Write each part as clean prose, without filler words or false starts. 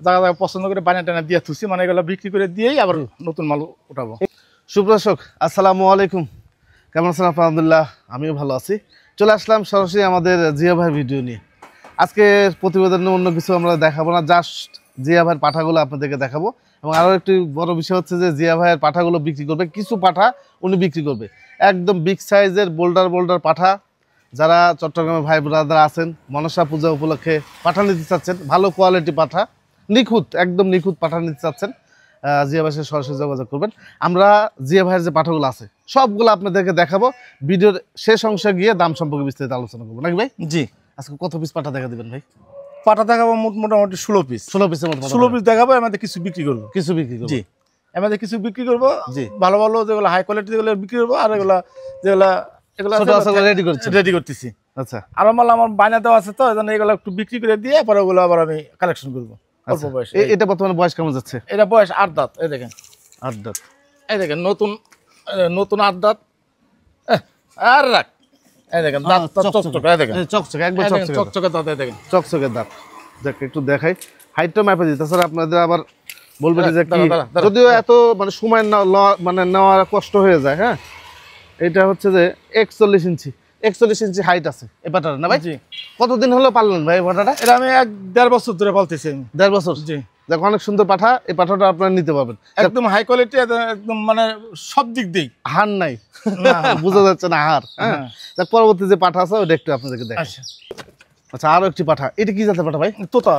জায়গা জায়গা পছন্দ করে বানিয়ে টানা দিয়ে থুছি, মানে এগুলো বিক্রি করে দিয়েই আবার নতুন মাল উঠাবো। সুপ্রদর্শক আসসালামু আলাইকুম, কেমন আছেন? আলহামদুলিল্লাহ আমিও ভালো আছি। চলে আসলাম সরাসরি আমাদের জিয়া ভাই ভিডিও নিয়ে। আজকে প্রতিবেদনে অন্য কিছু আমরা দেখাবো না, জাস্ট জিয়া ভাইয়ের পাঠাগুলো আপনাদেরকে দেখাবো। এবং আরও একটি বড় বিষয় হচ্ছে যে জিয়া ভাইয়ের পাঠাগুলো বিক্রি করবে, কিছু পাঠা উনি বিক্রি করবে, একদম বিগ সাইজের বোল্ডার পাঠা। যারা চট্টগ্রামের ভাই ব্রাদার আছেন, মনসা পূজা উপলক্ষে পাঠা নিতে চাচ্ছেন, ভালো কোয়ালিটি পাঠা, নিখুঁত একদম নিখুঁত পাঠা নিতে চাচ্ছেন, জিয়া ভাইয়ের সাথে সরাসরি যোগাযোগ করবেন। আমরা জিয়া ভাইয়ের যে পাঠাগুলো আছে সবগুলো আপনাদেরকে দেখাবো। ভিডিওর শেষ অংশে গিয়ে দাম সম্পর্কে বিস্তারিত আলোচনা করবো, নাকি ভাই? জি, আজকে কত পিস পাঠা দেখা দিবেন ভাই? পাটা দেখাবো মোটামুটি 16 পিস। 16 পিসের মতো 16 পিস দেখাবো, আমাদের কিছু বিক্রি করবো। কিছু বিক্রি করবো? জি, আমাদের কিছু বিক্রি করবো। জি, ভালো ভালো যেগুলো হাই কোয়ালিটি যেগুলো বিক্রি করবো, আর এগুলা যেগুলো রেডি করতেছি। আচ্ছা, আরো মাল আমার বানিয়ে দেওয়া আছে, তো এই জন্য এগুলো একটু বিক্রি করে দিয়ে পরে ওগুলো আবার আমি কালেকশন করবো। অল্প বয়স। এটা বর্তমানে বয়স কেমন যাচ্ছে? এটা বয়স 8 দাঁত। এই দেখেন 8 দাঁত। এই দেখেন নতুন 8 দাঁত। আর রাখ, এই দেখেন দাঁত চকচকে, এই দেখেন চকচকে, একবার চকচকে দাঁত, এই দেখেন চকচকে দাঁত। দেখ একটু দেখাই, হাইটটা মাপে দিই, তাছাড়া আপনাদের আবার বলবেন যে কি, যদিও এত মানে সময় মানে নেওয়া কষ্ট হয়ে যায়। হ্যাঁ, এটা হচ্ছে যে 41 ইঞ্চি হাইট আছে এই পাটাটা, না ভাই? জি। কতদিন হলো পাললেন ভাই এই পাটাটা? এটা আমি 1.5 বছর ধরে পালতেছি। 1.5 বছর? জি। দেখ অনেক সুন্দর পাঠা, এই পাঠাটা আপনারা নিতে পারবেন, একদম হাই কোয়ালিটি, একদম মানে সব দিক দিয়ে হার নাই, বোঝা যাচ্ছে না হার। হ্যাঁ, দেখ পরবর্তী যে পাঠা আছে ওটা একটু আপনাদেরকে দেখ। আচ্ছা, আরো একটি পাঠা, এটা কি জাতের পাঠা ভাই? তোতা।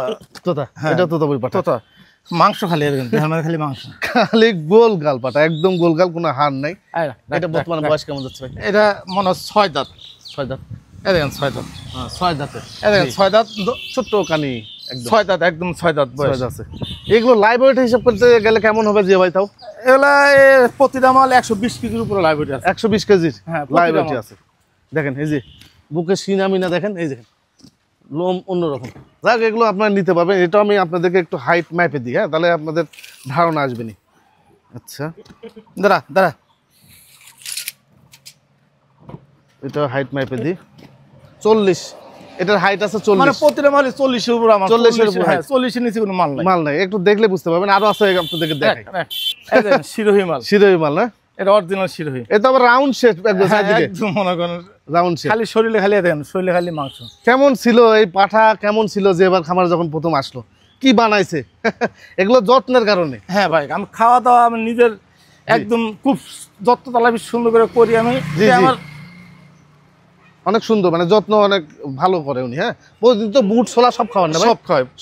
এটা তোতাপুরি পাঠা। তোতা মাংস খালি, খালি মাংস, খালি গোল গাল পাঠা, একদম গোল গাল, কোনো হার নাই। এটা বর্তমানে বয়স কেমন যাচ্ছে ভাই? এটা মনে হয় 6 দাঁত। 6 দাঁত। এই দেখেন 6 দাঁত। 6 দাঁতের। এই দেখেন 6 দাঁত, ছোট্ট কানি, একদম 6 দাঁত, একদম 6 দাঁত বয়স আছে। এগুলো লাইভ ওয়েট হিসাব করতে গেলে কেমন হবে জিয়া ভাই? তাও এগুলা প্রতিটা মাল 120 কেজির উপরে লাইভ ওয়েট আছে। 120 কেজির লাইভ ওয়েট প্রতিটা আছে। দেখেন এই যে বুকে সিনামিনা দেখেন, এই দেখেন লোম অন্যরকম। যাক, এগুলো আপনারা নিতে পারবেন। এটা আমি আপনাদেরকে একটু হাইট ম্যাপে দিই, হ্যাঁ, তাহলে আপনাদের ধারণা আসবে নি। আচ্ছা, দাঁড়া, এটা হাইট ম্যাপে দিই 40। এটার হাইট আছে 40, মানে প্রতিটা মাল 40 এর উপরে। আমার 40 এর উপরে, 40 এর নিচে কোনো মাল নাই। একটু দেখলে বুঝতে পারবেন। আরো আছে আপনাদেরকে দেখাই। এই দেখেন শিরোহী মাল, শিরোহী মাল, না? এটা অরিজিনাল শিরোহী। এটা আবার রাউন্ড শেপ, একদম মনে করেন রাউন্ড শেপ। খালি শরীরে খালি দেখেন, শরীরে খালি মাংস। কেমন ছিল এই পাঠা? কেমন ছিল যে এবার খামার যখন প্রথম আসলো? কি বানাইছে? এগুলো যত্নের কারণে। হ্যাঁ ভাই, আমি খাওয়া দাওয়া আমি নিজের একদম খুব যত্ন তালাবি সুন্দর করে করি আমি। আমার অনেক সুন্দর, মানে যত্ন অনেক ভালো করে উনি। হ্যাঁ, প্রতিদিন তো বুট ছোলা সব খাওয়ান না?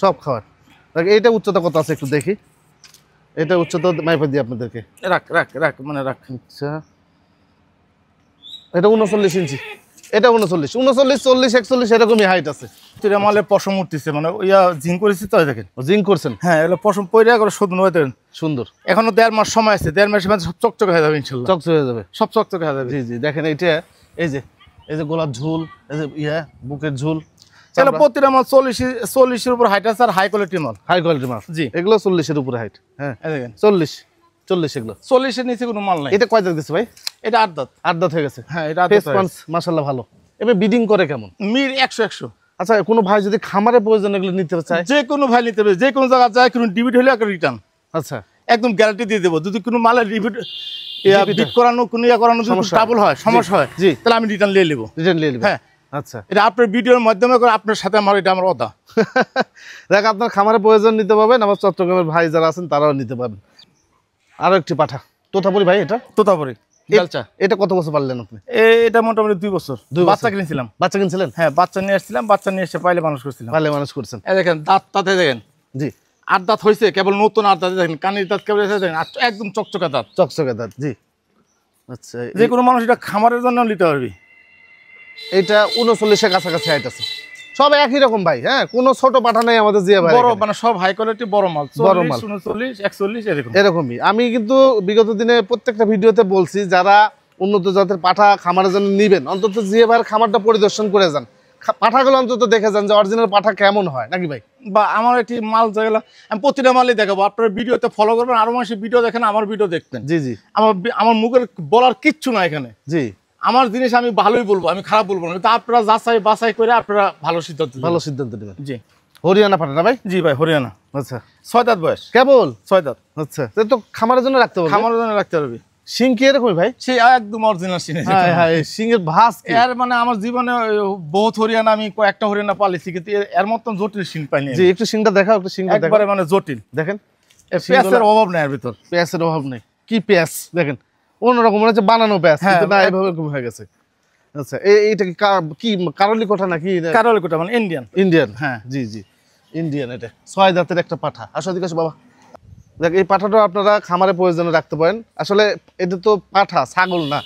সব খাওয়ান। এইটা উচ্চতা কত আছে একটু দেখি। এটা উচ্চতা মাইপে দিই আপনাদেরকে। রাখ মানে রাখ। আচ্ছা, এটা 39 ইঞ্চি। এটা 39, 40, 41 এরকমই হাইট আছে। এটা মালে পশম উঠতেছে, মানে ইয়া জিং করেছি তো, দেখেন জিং করছেন। হ্যাঁ, এগুলো পশম পয়রা করে শুধু নয়, দেখেন সুন্দর। এখনো 1.5 মাস সময় আছে, 1.5 মাসের মধ্যে সব চকচকে হয়ে যাবে ইনশাআল্লাহ। চকচকে হয়ে যাবে, সব চকচকে হয়ে যাবে। জি, দেখেন এইটা, এই যে গোলাপ ঝুল, এই যে বুকের ঝুল। এগুলো প্রতিটা মাল 40 এর উপর হাইট আছে, আর হাই কোয়ালিটি মাল। জি, এগুলো 40 এর উপরে হাইট। হ্যাঁ, দেখেন 40 এগুলো 40 এর নিচে কোনো মাল নাই। এটা কয় দাঁত গেছে ভাই? এটা 8 দাঁত। 8 দাঁত হয়ে গেছে। হ্যাঁ, এটা 8 দাঁত। মাশাআল্লাহ ভালো। এবার বিডিং করে কেমন? মির 100। আচ্ছা, কোনো ভাই যদি খামারে প্রয়োজন এগুলো নিতে চায়, যে কোনো ভাই নিতে পারে, যে কোনো জায়গা যায়, কোনো ডিবিট হলে একটা রিটার্ন। আচ্ছা, একদম গ্যারান্টি দিয়ে দেবো। যদি কোনো মালের ডিবিট করানো, কোনো করানো ট্রাবল হয়, সমস্যা হয়, তাহলে আমি রিটার্ন নিয়ে নেবো। হ্যাঁ, আচ্ছা, এটা আপনার ভিডিওর মাধ্যমে করে আপনার সাথে আমার, এটা আমার কথা। দেখ, আপনার খামারে প্রয়োজন নিতে পারবেন, আমার চট্টগ্রামের ভাই যারা আছেন তারাও নিতে পারবেন। আরো একটি পাঠা, তোতাপুরি ভাই। এটা তোতাপুরি। এটা কত বছর পারলেন আপনি? এটা মোটামুটি 2 বছর। বাচ্চা কিনেছিলাম। বাচ্চা কিনছিলেন? হ্যাঁ, বাচ্চা নিয়ে আসছিলাম, বাচ্চা নিয়ে এসে পাইলে মানুষ করছেন। এই দেখেন দাঁতে দেখেন। জি, 8 দাঁত হয়েছে, কেবল নতুন 8 দাঁত। দেখেন কানের দাঁত কেবল দেখেন, একদম চকচকা দাঁত। জি। আচ্ছা, যে কোনো মানুষ এটা খামারের জন্য নিতে পারবি। এটা 39 এর কাছাকাছি হাইট আছে। সব একই রকম ভাই। হ্যাঁ, কোনো ছোট পাঠা নাই আমাদের জিয়া ভাই। বড় মানে সব হাই কোয়ালিটি বড় মাল। 40, 39, 41 এরকমই। আমি কিন্তু বিগত দিনে প্রত্যেকটা ভিডিওতে বলছি, যারা উন্নত জাতের পাঠা খামারের জন্য নিবেন, অন্তত জিয়া ভাইয়ের খামারটা পরিদর্শন করে যান, পাঠাগুলো অন্তত দেখে যান যে অরিজিনাল পাঠা কেমন হয়, নাকি ভাই? বা আমার একটি মাল যেগুলো আমি প্রতিটা মালই দেখাবো, আপনার ভিডিওতে ফলো করবেন, আরো মানুষের ভিডিও দেখেন, আমার ভিডিও দেখবেন। জি, আমার মুখের বলার কিচ্ছু না এখানে। জি, আমার জিনিস আমি ভালোই বলবো, আমি খারাপ বলবো না। আপনারা যাচাই বাছাই করে আপনারা ভালো সিদ্ধান্ত নেবেন। জি, হরিয়ানা পাঠা না ভাই? জি ভাই, হরিয়ানা। আচ্ছা 6 দাঁত বয়স, কেবল 6 দাঁত। আচ্ছা তো খামারের জন্য রাখতে পারবে? খামারের জন্য রাখতে পারবি। শিং কি এরকমই ভাই? সেই একদম অরিজিনাল সিং। হ্যাঁ হ্যাঁ, শিংয়ের ভাস কি? এর মানে আমার জীবনে বহুত হরিয়ানা আমি কয়েকটা হরিয়ানা পালিছি, কিন্তু এর মতন জটিল সিং পাইনি। জি একটু সিংটা দেখাও, একটু সিংটা দেখাও। একবারে মানে জটিল। দেখেন পেঁয়াজের অভাব নাই এর ভিতর, পেঁয়াজের অভাব নেই। কি পেঁয়াজ দেখেন, অন্যরকম মনে হচ্ছে বানানো পেঁয়াজ, কিন্তু না এভাবে এরকম হয়ে গেছে। আচ্ছা এইটা কি কারলি কোঠা নাকি? কারলি কোঠা মানে ইন্ডিয়ান। ইন্ডিয়ান, হ্যাঁ জি জি ইন্ডিয়ান। এটা 6 দাঁতের একটা পাঠা। আসো দিকে আসো বাবা। দেখ এই পাঠাটা আপনারা খামারে প্রয়োজনে রাখতে পারেন। আসলে এটা তো পাঠা, ছাগল না,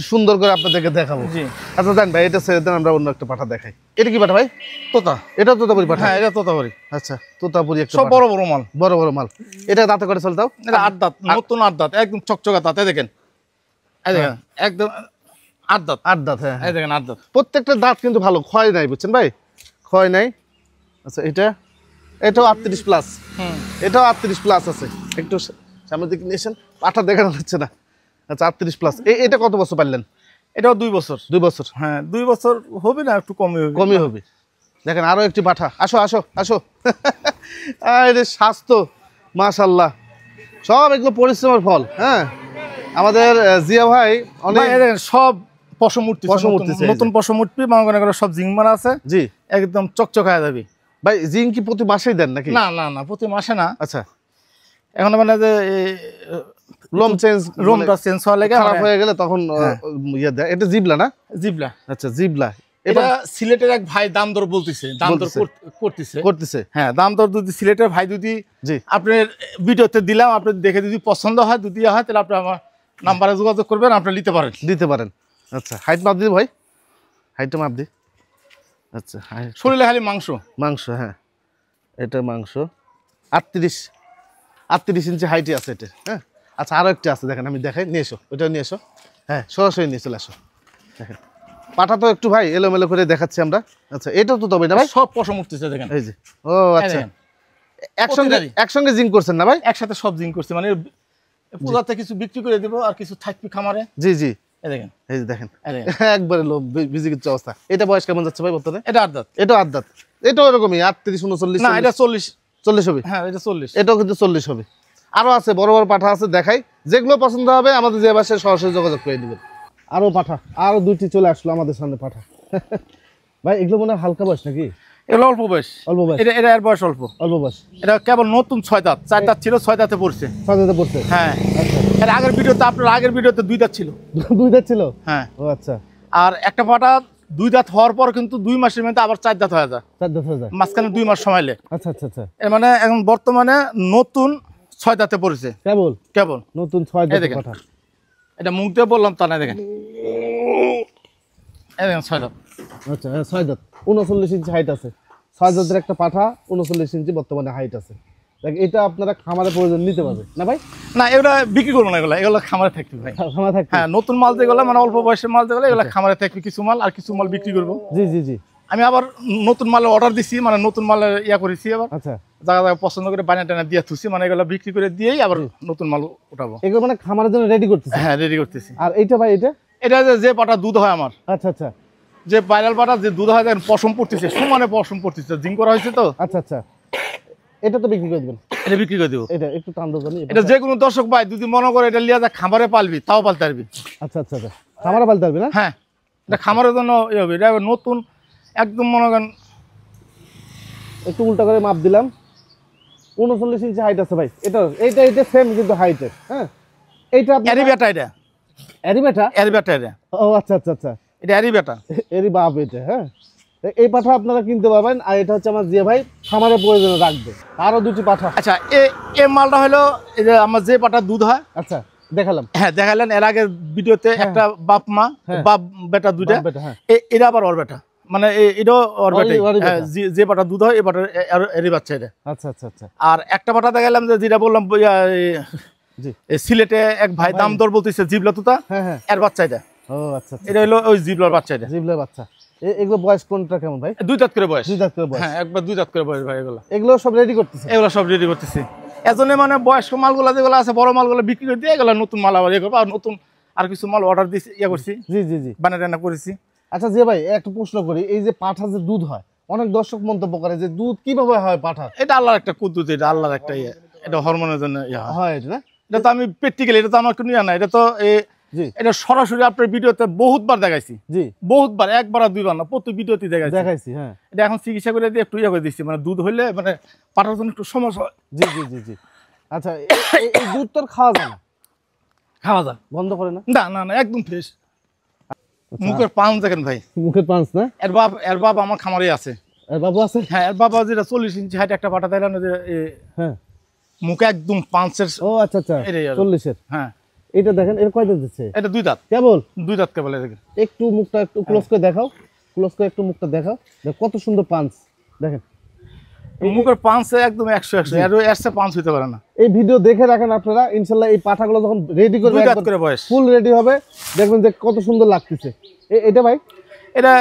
সুন্দর করে আপনাদেরকে দেখাবো। জি আচ্ছা দেন ভাই, এটা ছেড়ে দেন, আমরা অন্য একটা পাঠা দেখাই। এটা কি পাঠা ভাই? তোতা। এটা তোতাপুরি পাঠা? হ্যাঁ এটা তোতাপুরি। আচ্ছা তোতাপুরি একটা সব পাঠা। বড় বড় মাল, বড় বড় মাল। এটা দাঁতে করে চলতাও? এটা 8 দাঁত, নতুন 8 দাঁত, একদম চকচকা দাঁত। এই দেখেন, এই দেখেন একদম 8 দাঁত। 8 দাঁত, হ্যাঁ এই দেখেন 8 দাঁত। প্রত্যেকটা দাঁত কিন্তু ভালো, ক্ষয় নাই, বুঝছেন ভাই, ক্ষয় নাই। আচ্ছা এটাও 38 প্লাস, এটাও 38 প্লাস আছে। একটু সামনের দিকে নিয়ে এসেন, পাঠা দেখানো যাচ্ছে না। আচ্ছা 38 প্লাস। এটা কত বছর পারলেন? এটাও 2 বছর। 2 বছর, হ্যাঁ 2 বছর হবে না, একটু কমই হবে। কমই হবে। দেখেন আরো একটি পাঠা। আসো আসো আসো। আরে স্বাস্থ্য মাশাআল্লাহ, সব এগুলো পরিশ্রমের ফল। হ্যাঁ আমাদের জিয়া ভাই অনেক সব পশম উঠতেছে, পশম উঠতেছে, নতুন পশম উঠবে, মনে করেন সব জিং মারা আছে। জি একদম চকচক হয়ে যাবে ভাই। জিং কি প্রতি মাসেই দেন নাকি? না না না, প্রতি মাসে না। আচ্ছা এখন মানে যে লোম চেঞ্জ, রুমটা চেঞ্জ হওয়া লাগে, খারাপ হয়ে গেলে তখন ইয়ে দেয়। এটা জিবলা না? জিবলা। আচ্ছা জিবলা। এটা সিলেটের এক ভাই দাম দর বলতেছে, দাম দর করতেছে। হ্যাঁ দাম দর যদি সিলেটের ভাই যদি আপনার ভিডিওতে দিলাম, আপনি দেখে যদি পছন্দ হয়, যদি হয়, তাহলে আপনি আমার নাম্বারে যোগাযোগ করবেন, আপনি দিতে পারেন। আচ্ছা হাইট মাপ দিই ভাই, হাইটটা মাপ দিই। আচ্ছা শরীরে খালি মাংস মাংস, হ্যাঁ এটা মাংস 38 ইঞ্চি হাইটে আছে এটা। হ্যাঁ আচ্ছা আরো একটা আছে, দেখেন আমি দেখাই, নিয়ে এসো, ওইটা নিয়ে এসো। হ্যাঁ সরাসরি নিয়ে চলে আসো। দেখেন পাটা তো একটু ভাই এলোমেলো করে দেখাচ্ছি আমরা। আচ্ছা এটাও তো তবে না ভাই, সব পশম উঠতেছে দেখেন। এই যে ও আচ্ছা, একসঙ্গে জিং করছেন না ভাই? একসাথে সব জিং করছে, মানে পূজাতে কিছু বিক্রি করে দিব আর কিছু থাকবে খামারে। জি জি এই দেখেন, এই যে দেখেন একবারে লোভ বিজি কিছু অবস্থা। এটা বয়স কেমন যাচ্ছে ভাই বর্তমানে? এটা 8 দাঁত। এটা 8 দাঁত। এটাও এরকমই 38 39। না এটা 40 হবে। হ্যাঁ এটা 40। এটাও কিন্তু 40 হবে। আরো আছে বড় বড় পাঠা আছে, দেখাই। যেগুলো পছন্দ হবে আমাদের যে বাসায় সরাসরি যোগাযোগ করে দিবেন। আরো পাঠা, আরো 2টি চলে আসলো আমাদের সামনে পাঠা। ভাই এগুলো মনে হয় হালকা বয়স নাকি? এগুলো অল্প বয়স। অল্প বয়স? এটা এর বয়স অল্প বয়স। এটা কেবল নতুন 6 দাঁত, 4 দাঁত ছিল, 6 দাঁতে পড়ছে। 6 দাঁতে পড়ছে, হ্যাঁ। আচ্ছা এর আগের ভিডিওতে, আপনার আগের ভিডিওতে 2 দাঁত ছিল। 2 দাঁত ছিল, হ্যাঁ। ও আচ্ছা। আর একটা পাটা 2 দাঁত হওয়ার পর কিন্তু 2 মাসের মধ্যে আবার 4 দাঁত হয়ে যায়। 4 দাঁত হয়ে যায় মাঝখানে 2 মাস সময় লাগে। আচ্ছা আচ্ছা আচ্ছা। এর মানে এখন বর্তমানে নতুন 6 দাঁতে পড়েছে, কেবল নতুন 6 দাঁতের পাঠা। এটা মুখ দিয়ে বললাম তা না, দেখেন এই দেখেন 6 দাঁত। আচ্ছা 6 দাঁত, 39 ইঞ্চি হাইট আছে। 6 দাঁতের একটা পাঠা, 39 ইঞ্চি বর্তমানে হাইট আছে। দেখ এটা আপনারা খামারে প্রয়োজন নিতে পারবে না ভাই? না এগুলা বিক্রি করবো না, এগুলো খামারে থাকবে ভাই। খামারে থাকবে, হ্যাঁ। নতুন মাল যেগুলো মানে অল্প বয়সের মাল যেগুলো, এগুলো খামারে থাকবে কিছু মাল, আর কিছু মাল বিক্রি করবো। জি জি জি। আমি আবার নতুন মালের অর্ডার দিছি, মানে নতুন মালের করেছি আবার। আচ্ছা জায়গা জায়গা পছন্দ করে বানিয়ে টানা দিয়ে থুছি, মানে এগুলো বিক্রি করে দিয়েই আবার নতুন মাল উঠাবো। এগুলো মানে খামারের জন্য রেডি করতেছি? হ্যাঁ রেডি করতেছি। আর এইটা ভাই এটা যে পাটা দুধ হয় আমার, আচ্ছা আচ্ছা, যে ভাইরাল পাটা যে দুধ হয়, পশম পড়তেছে, সমানে পশম পড়তেছে, জিং করা হয়েছে তো। আচ্ছা আচ্ছা, এটা তো বিক্রি করে দিবেন? এটা বিক্রি করে দেবো। এটা একটু টান দোকানি, এটা যে কোনো দর্শক ভাই যদি মনে করে এটা লিয়া যা খামারে পালবি, তাও পালতে পারবি। আচ্ছা আচ্ছা আচ্ছা, খামারে পালতে পারবি না? হ্যাঁ এটা খামারের জন্য হবে। এটা নতুন একদম মনে করেন, একটু উল্টা করে মাপ দিলাম, 39 ইঞ্চি হাইট আছে ভাই। এটা সেম কিন্তু হাইটের। হ্যাঁ এইটা এরি বেটা, এটা এরি বেটা এটা। ও আচ্ছা আচ্ছা আচ্ছা, এটা এরি বেটা, এরি বাপ এটা। হ্যাঁ এই পাঠা আপনারা কিনতে পারবেন। আর এটা হচ্ছে আমার জিয়া ভাই খামারের প্রয়োজনে রাখবে। আরো 2টি পাঠা। আচ্ছা এই মালটা হলো এই যে আমার যে পাটা দুধ হয়। আচ্ছা দেখালাম, হ্যাঁ দেখালেন এর আগের ভিডিওতে। একটা বাপ মা, বাপ বেটা দুইটা। এটা আবার ওর বেটা, মানে এটাও ওর বেটা। যে পাটা দুধ হয় এই পাটা এরই বাচ্চা এটা। আচ্ছা আচ্ছা আচ্ছা। আর একটা পাটা দেখালাম যে যেটা বললাম সিলেটে এক ভাই দাম দর বলতেছে, জিবলা তুতা, এর বাচ্চা এটা। ও আচ্ছা, এটা হলো ওই জিবলার বাচ্চা। এটা জিবলার বাচ্চা। এগুলো বয়স কোনটা কেমন ভাই? 2 দাঁত করে বয়স। 2 দাঁত করে বয়স, হ্যাঁ একবার 2 দাঁত করে বয়স ভাই। এগুলো সব রেডি করতেছে? এগুলো সব রেডি করতেছি। এজন্য মানে বয়স্ক মালগুলো যেগুলো আছে, বড় মালগুলো বিক্রি করে দিয়ে এগুলো নতুন মাল আবার করবো। আর নতুন আর কিছু মাল অর্ডার দিয়েছি, করছি। জি জি জি, বানা টানা করেছি। আচ্ছা জি ভাই একটা প্রশ্ন করি, এই যে পাঠা যে দুধ হয়, অনেক দর্শক মন্তব্য করে যে দুধ কিভাবে হয় পাঠা। এটা আল্লাহর একটা কুদ্দুত, এটা আল্লাহর একটা ইয়ে, এটা হরমোনের জন্য হয় এটা না? এটা তো আমি প্র্যাকটিক্যালি, এটা তো আমার কোনো ইয়ে না, এটা তো এটা সরাসরি আপনার ভিডিওতে বহুতবার দেখাইছি। জি, বহুতবার, একবার আর দুইবার না, প্রতি ভিডিওতে দেখাইছি। হ্যাঁ, এটা এখন চিকিৎসা করে দিয়ে একটু ইয়ে করে দিচ্ছি, মানে দুধ হইলে মানে পাঠার জন্য একটু সমস্যা হয়। জি জি জি জি। আচ্ছা, এই দুধ তো আর খাওয়া যায় না? খাওয়া যায়, বন্ধ করে না? না না না, একদম ফ্রেশ। মুখের পান দেখেন ভাই, মুখের পাঁচ না? এর বাপ আমার খামারে আছে। এর বাবু আছে? হ্যাঁ, এর বাবা যেটা 40 ইঞ্চি হাইট একটা পাঠা দিলাম, হ্যাঁ, মুখে একদম পাঁচের। ও আচ্ছা আচ্ছা, 40-এর। হ্যাঁ, এটা দেখেন, এর কয় দাঁত দিচ্ছে? এটা 2 দাঁত, কেবল 2 দাঁত কেবল। দেখেন একটু মুখটা একটু ক্লোজ করে দেখাও, ক্লোজ করে একটু মুখটা দেখাও, কত সুন্দর পাঁচ দেখেন। মুখের পাঁচে একদম 100 এর চেয়ে পাঁচ হইতে পারে না। এই ভিডিও দেখে রাখেন আপনারা, ইনশাল্লাহ এই পাঠাগুলো যখন রেডি করবে, 2 দাঁত করে বয়স, ফুল রেডি হবে, দেখবেন যে কত সুন্দর লাগতেছে। এটা ভাই, এটা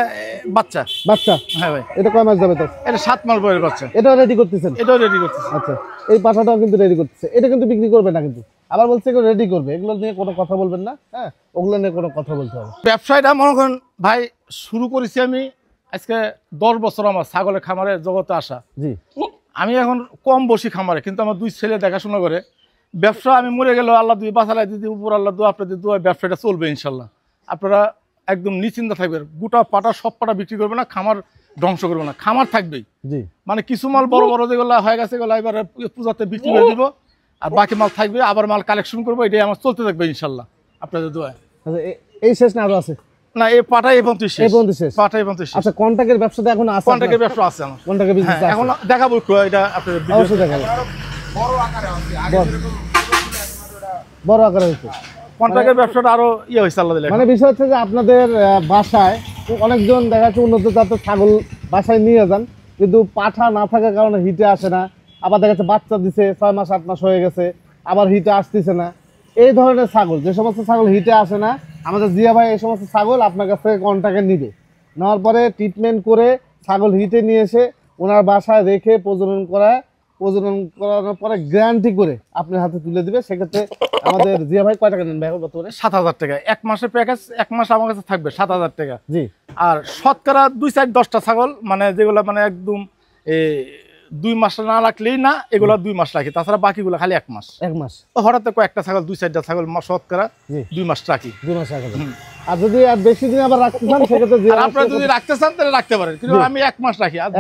বাচ্চা। বাচ্চা? হ্যাঁ ভাই। এটা কয় মাস যাবে তো? এটা 7 মাস বয়সের বাচ্চা। এটাও রেডি করতেছেন? এটাও রেডি করতেছে। আচ্ছা, এই পাঠাটাও কিন্তু রেডি করতেছে। এটা কিন্তু বিক্রি করবে না, কিন্তু আবার বলছে এগুলো রেডি করবে, এগুলো নিয়ে কোনো কথা বলবেন না। হ্যাঁ, ওগুলো নিয়ে কোনো কথা বলতে হবে। ব্যবসায়টা মনে করেন ভাই, শুরু করেছি আমি আজকে 10 বছর আমার ছাগলের খামারের জগতে আসা। জি, আমি এখন কম বসি খামারে, কিন্তু আমার 2 ছেলে দেখাশোনা করে। ব্যবসা আমি মরে গেল আল্লাহ দুই বাঁচালাই দিদি, উপর আল্লাহ দু আপনাদের দোয়া, ব্যবসাটা চলবে ইনশাল্লাহ। আপনারা একদম নিশ্চিন্ত থাকবেন, গোটা পাটা সব পাটা বিক্রি করবে না, খামার ধ্বংস করবে না, খামার থাকবেই। জি, মানে কিছু মাল বড় বড় যেগুলো হয়ে গেছে এগুলো এবার পূজাতে বিক্রি করে দিব, আর বাকি মাল থাকবে, আবার মাল কালেকশন করবো, এটাই আমার চলতে থাকবে ইনশাল্লাহ আপনাদের দোয়া। আচ্ছা, এই শেষ না আরো আছে? না, এই পাটাই এবং তুই শেষ, এই পর্যন্ত শেষ? পাটাই এবং তুই শেষ। আচ্ছা, কন্টাক্টের ব্যবসাটা এখন আছে? কন্টাক্টের ব্যবসা আছে আমার। কন্টাক্টের বিজনেস হ্যাঁ, এখন দেখাবো একটু, এটা আপনাদের ভিডিও অবশ্যই দেখাবো। বড় আকারে আছে, বড় আকারে হয়েছে। কন্টাক্টের ব্যবসাটা আরো ইয়ে হয়েছে আল্লাহ দিলে। মানে বিষয় হচ্ছে যে আপনাদের বাসায় অনেকজন দেখা যাচ্ছে উন্নত জাতের ছাগল বাসায় নিয়ে যান, কিন্তু পাঠা না থাকার কারণে হিটে আসে না, আবার দেখা যাচ্ছে বাচ্চা দিছে 6 মাস 8 মাস হয়ে গেছে, আবার হিটে আসতেছে না। এই ধরনের ছাগল, যে সমস্ত ছাগল হিটে আসে না, আমাদের জিয়া ভাই এই সমস্ত ছাগল আপনার কাছ থেকে কন্টাক্টে নিবে, নেওয়ার পরে ট্রিটমেন্ট করে ছাগল হিটে নিয়ে এসে ওনার বাসায় রেখে প্রজনন করানোর পরে গ্যারান্টি করে আপনার হাতে তুলে দিবে। সেক্ষেত্রে আমাদের জিয়া ভাই কয় টাকা নেন ভাই বর্তমানে? 7,000 টাকা 1 মাসের প্যাকেজ, 1 মাস আমার কাছে থাকবে 7,000 টাকা। জি। আর শতকরা 2-4-10টা ছাগল, মানে যেগুলো মানে একদম 2 মাস না রাখলেই না, এগুলো 2 মাস রাখি, তাছাড়া বাকিগুলো খালি 1 মাস। 1 মাস হঠাৎ কয়েকটা ছাগল 2-4টা ছাগল শতকরা 2 মাস রাখি। 2 মাস রাখা। আর যদি আর বেশি দিন আবার রাখতে চান সেক্ষেত্রে আপনারা যদি রাখতে চান তাহলে রাখতে পারেন, কিন্তু আমি 1 মাস রাখি। আর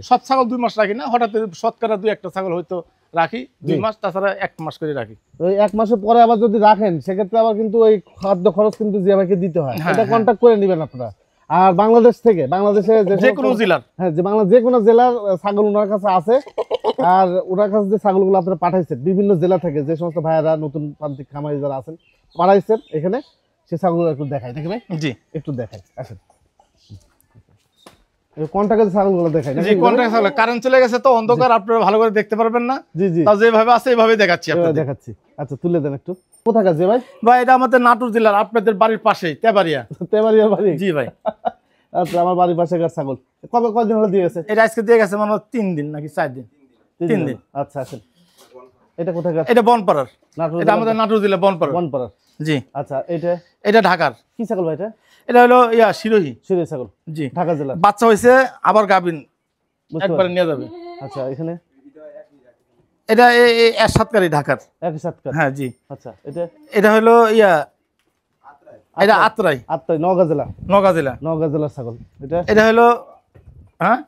সব ছাগল 2 মাস রাখি না, হঠাৎ শতকরা 2-1টা ছাগল হয়তো রাখি 2 মাস, তাছাড়া 1 মাস করে রাখি। ওই 1 মাসের পরে আবার যদি রাখেন সেক্ষেত্রে আবার কিন্তু ওই খাদ্য খরচ কিন্তু জিয়া ভাইকে দিতে হয়, এটা কন্টাক্ট করে নেবেন আপনারা। আর বাংলাদেশ থেকে, বাংলাদেশে যে কোনো জেলার, হ্যাঁ, যে বাংলা যে কোনো জেলার ছাগল ওনার কাছে আছে। আর ওনার কাছে যে ছাগলগুলো আপনারা পাঠাইছেন বিভিন্ন জেলা থেকে, যে সমস্ত ভাইয়েরা নতুন প্রান্তিক খামারি যারা আছেন পাঠাইছেন এখানে, সে ছাগলগুলো একটু দেখাই, দেখি ভাই। জি, একটু দেখাই, আসেন। কন্টাক্টের ছাগলগুলো দেখাই। জি, কন্টাক্ট ছাগল কারেন্ট চলে গেছে তো অন্ধকার, আপনারা ভালো করে দেখতে পারবেন না। জি জি, তাও যেভাবে আছে এইভাবে দেখাচ্ছি আপনাদের, দেখাচ্ছি। আচ্ছা, তুলে দেন একটু। কোথায় আছে ভাই? ভাই এটা আমাদের নাটোর জেলার, আপনাদের বাড়ির পাশেই, তেবাড়িয়া। তেবাড়িয়া বাড়ি? জি ভাই। আচ্ছা, আমার বাড়ির পাশে গাছ ছাগল কয়দিন হলো দিয়ে গেছে? এটা আজকে দিয়ে গেছে মানে 3 দিন নাকি 4 দিন? 3 দিন। আচ্ছা, আসেন। এটা কোথায় গাছ? এটা বনপাড়ার, এটা আমাদের নাটোর জেলা বনপাড়ার। জি। আচ্ছা, এটা ঢাকার। কি ছাগল ভাই এটা? এটা হলো শিরোহী ছাগল। জি, ঢাকা জেলা। বাচ্চা হয়েছে, আবার গাবিন একবারে নিয়ে যাবে। আচ্ছা, এখানে এটা এর সাতকারী ঢাকার। একই সাতকার? হ্যাঁ, জি। আচ্ছা, এটা হলো এটা আত্রাই নওগাঁ জেলা। নওগাঁ জেলার ছাগল। এটা হলো, হ্যাঁ,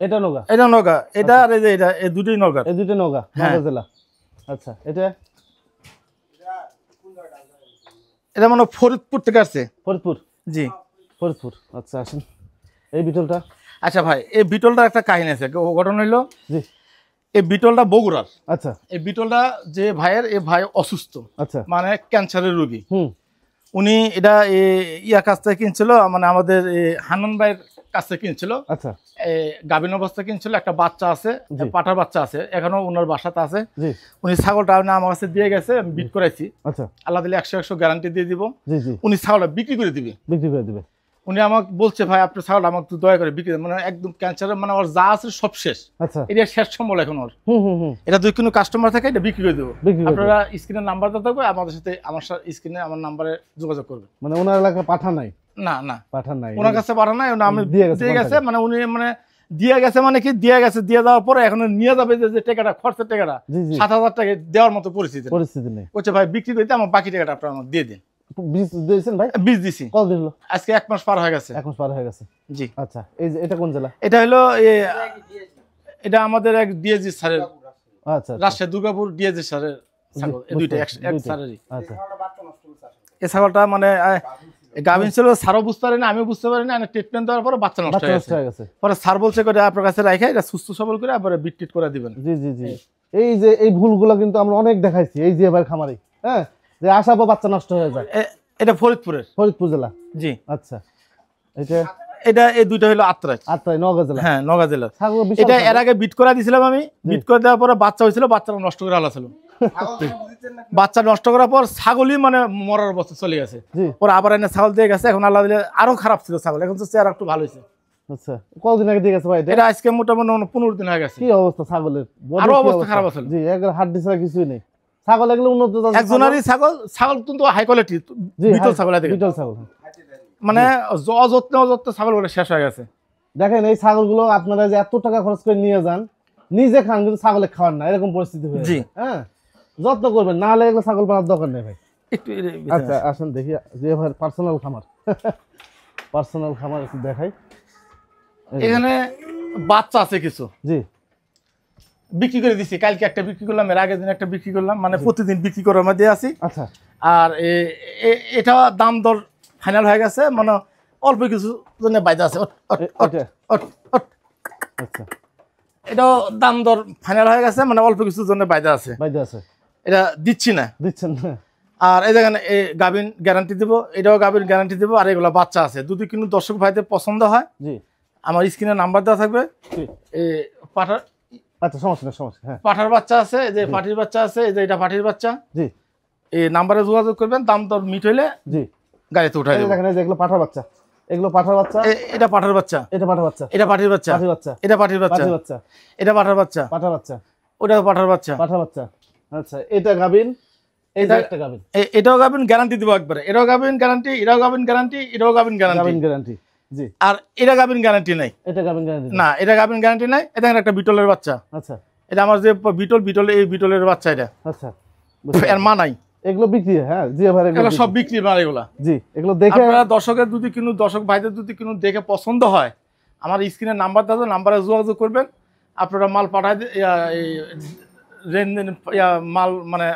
এটা নওগাঁ। এটা নওগাঁ, এটা আর এটা, এই দুটোই নওগাঁ। এই দুটো নওগাঁ জেলা। আচ্ছা, এটা মানে ফরিদপুর থেকে আসছে। ফরিদপুর? জি, ফরিদপুর। আচ্ছা, আসেন। এই বিটলটা? আচ্ছা ভাই, এই বিটলটার একটা কাহিনী আছে। ঘটনা হইলো, জি, এই বিটলটা বগুড়ার। আচ্ছা। এই বিটলটা যে ভাইয়ের, এই ভাই অসুস্থ। আচ্ছা। মানে ক্যান্সারের রোগী। উনি এটা কাছ থেকে কিনছিল, মানে আমাদের হান্নান ভাইয়ের কাছ থেকে কিনছিল। আচ্ছা। গাভীন অবস্থা কিনছিল, একটা বাচ্চা আছে, পাঠার বাচ্চা আছে, এখনো ওনার বাসাতে আছে। উনি ছাগলটা আমার কাছে দিয়ে গেছে, আমি বিট করাইছি। আচ্ছা। আল্লাহ দিলে 100 গ্যারান্টি দিয়ে দিব। উনি ছাগলটা বিক্রি করে দিবে। উনি আমাকে বলছে, ভাই আপনার ছাগলটা আমাকে একটু দয়া করে বিক্রি, মানে একদম ক্যান্সারের, মানে ওর যা আছে সব শেষ। আচ্ছা। এটা শেষ সম্বল এখন ওর। এটা যদি কোনো কাস্টমার থাকে এটা বিক্রি করে দেবো। আপনারা স্ক্রিনের নাম্বারটা থাকবে, আমাদের সাথে, আমার স্ক্রিনে আমার নাম্বারে যোগাযোগ করবে। মানে ওনার এলাকায় পাঠা নাই? না, পাঠা নাই, ওনার কাছে পাঠা নাই, আমি দিয়ে গেছে। মানে উনি মানে দিয়ে গেছে মানে কি দিয়ে গেছে, দিয়ে যাওয়ার পরে এখন নিয়ে যাবে যে টাকাটা খরচের টাকাটা 7,000 টাকা দেওয়ার মতো পরিস্থিতি নেই। বলছে ভাই বিক্রি করতে আমার বাকি টাকাটা আপনার আমাকে দিয়ে দিন। বীজ দিয়েছেন ভাই? বীজ দিছি। কতদিন হলো? আজকে 1 মাস পার হয়ে গেছে। 1 মাস পার হয়ে গেছে। জি আচ্ছা, এই যে এটা কোন জেলা? এটা হলো এটা আমাদের এক ডিএজি স্যারের, আচ্ছা রাজশাহী দুর্গাপুর ডিএজি স্যারের ছাগল, এই দুইটা এক স্যারেরই। আচ্ছা, এই ছাগলটা মানে গাভিন ছিল, স্যারও বুঝতে পারেনি, আমিও বুঝতে পারিনি। ট্রিটমেন্ট দেওয়ার পরে বাচ্চা নষ্ট হয়ে গেছে। পরে স্যার বলছে করে আপনার কাছে রাখে এটা সুস্থ সবল করে আবার বিট করে দিবেন। জি জি জি, এই যে এই ভুলগুলো কিন্তু আমরা অনেক দেখাইছি এই যে ভাই খামারে, হ্যাঁ, যে আসার পর বাচ্চা নষ্ট হয়ে যায়। এটা ফরিদপুরের, ফরিদপুর জেলা। জি আচ্ছা, এটা এই দুইটা হলো আত্রাই নওগাঁ জেলা। হ্যাঁ, নওগাঁ জেলা। এটা এর আগে বিট করে দিয়েছিলাম আমি, বিট করে দেওয়ার পরে বাচ্চা হয়েছিল, বাচ্চাটা নষ্ট করে আলা ছিল। বাচ্চা নষ্ট করার পর ছাগলই মানে মরার অবস্থা চলে গেছে। পরে আবার এনে ছাগল দিয়ে গেছে, এখন আল্লাহ দিলে আরো খারাপ ছিল ছাগল, এখন তো চেহারা একটু ভালো হয়েছে। আচ্ছা, কতদিন আগে দিয়ে গেছে ভাই? এটা আজকে মোটামুটি 15 দিন হয়ে গেছে। কি অবস্থা ছাগলের? আরো অবস্থা খারাপ আছে। জি, একবার হাড্ডি ছাড়া কিছুই নেই। ছাগল এগুলো উন্নত জাতের একজনারই ছাগল, ছাগল কিন্তু হাই কোয়ালিটি বিটল ছাগল, বিটল ছাগল মানে অযত্নে ছাগল বলে শেষ হয়ে গেছে। দেখেন এই ছাগলগুলো আপনারা যে এত টাকা খরচ করে নিয়ে যান, নিজে খান কিন্তু ছাগলে খাওয়ান না, এরকম পরিস্থিতি হয়ে যায়। হ্যাঁ, যত্ন করবেন, না হলে এগুলো ছাগল পাওয়ার দরকার নেই ভাই। একটু আচ্ছা আসেন দেখি যে ভাই পার্সোনাল খামার একটু দেখাই। এখানে বাচ্চা আছে কিছু, জি, বিক্রি করে দিছি। কালকে একটা বিক্রি করলাম, এর আগের দিন একটা বিক্রি করলাম, মানে প্রতিদিন বিক্রি করার মধ্যে আছি। আচ্ছা, আর এটা দাম দর ফাইনাল হয়ে গেছে, মানে অল্প কিছু জন্য বাইরে আছে। আচ্ছা, এটাও দাম দর ফাইনাল হয়ে গেছে, মানে অল্প কিছু জন্য বাইরে আছে। এটা দিচ্ছেন না। আর এই দেখেন গাভিন গ্যারান্টি দিব, এটাও গাভিন গ্যারান্টি দিব। আর এগুলো বাচ্চা আছে, যদি কিন্তু দর্শক ভাইদের পছন্দ হয় আমার স্ক্রিনে নাম্বার দেওয়া থাকবে। পাঠার, আচ্ছা সমস্যা নেই, সমস্যা, হ্যাঁ, পাঠার বাচ্চা আছে, এই যে পাটির বাচ্চা আছে, এই যে এটা পাটির বাচ্চা। জি, এই নাম্বারে যোগাযোগ করবেন, দাম দর মিট হইলে জি গাড়িতে উঠাই দেব। দেখেন এই যে এগুলো পাঠার বাচ্চা, এগুলো পাঠার বাচ্চা, এটা পাঠার বাচ্চা, এটা পাঠার বাচ্চা, এটা পাটির বাচ্চা, এটা পাটির বাচ্চা, এটা পাঠার বাচ্চা, পাঠার বাচ্চা, ওটা পাঠার বাচ্চা, পাঠার বাচ্চা। আচ্ছা, এটা গাবিন, এটা একটা গাবিন, এটাও গাবিন গ্যারান্টি দিব একবারে। এটাও গাবিন গ্যারান্টি, এটাও গাবিন গ্যারান্টি, এটাও গাবিন গ্যারান্টি। জি, আর এটা গাবিন গ্যারান্টি নাই, এটা গাবিন গ্যারান্টি না, এটা গাবিন গ্যারান্টি নাই। এটা একটা বিটলের বাচ্চা। আচ্ছা, এটা আমার যে বিটল এই বিটলের বাচ্চা, এটা আচ্ছা, এর মা নাই। এগুলো বিক্রি, হ্যাঁ জি ভাই, এগুলো সব বিক্রি মাল এগুলা। জি, এগুলো দেখে আপনারা দর্শকের যদি কিনো, দর্শক ভাইদের যদি কিনো দেখে পছন্দ হয়, আমার স্ক্রিনে নাম্বার দেওয়া, নাম্বারে যোগাযোগ করবেন। আপনারা মাল পাঠায় লেনদেন মাল মানে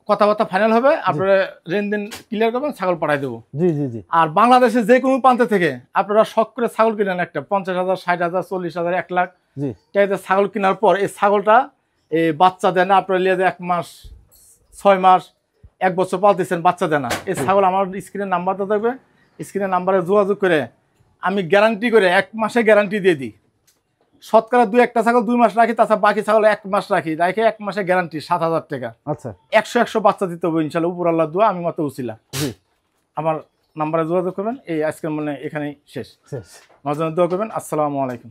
কথাবার্তা ফাইনাল হবে, আপনারা লেনদেন ক্লিয়ার করবেন, ছাগল পাঠাই দেবো। জি জি জি, আর বাংলাদেশের যে কোনো প্রান্ত থেকে আপনারা শখ করে ছাগল কিনেন, একটা 50,000, 60,000, 40,000, 1 লাখ ছাগল কেনার পর এই ছাগলটা এই বাচ্চা দেয় না। আপনারা লিয়ে 1 মাস, 6 মাস, 1 বছর পালতেছেন, বাচ্চা দেয় না। এই ছাগল আমার স্ক্রিনের নাম্বারটা থাকবে, স্ক্রিনের নাম্বারে যোগাযোগ করে আমি গ্যারান্টি করে 1 মাসে গ্যারান্টি দিয়ে দিই। শতকরা 2-1টা ছাগল 2 মাস রাখি, তাছাড়া বাকি ছাগল 1 মাস রাখি, 1 মাসে গ্যারান্টি 7,000 টাকা। আচ্ছা, 100 বাচ্চা দিতে হবে ইনশাল্লাহ, উপর আল্লাহ দোয়া, আমি মতো উছিলা। আমার নাম্বারে যোগাযোগ করবেন। এই আজকের মানে এখানেই শেষ। আমার জন্য দোয়া করবেন। আসসালামু আলাইকুম।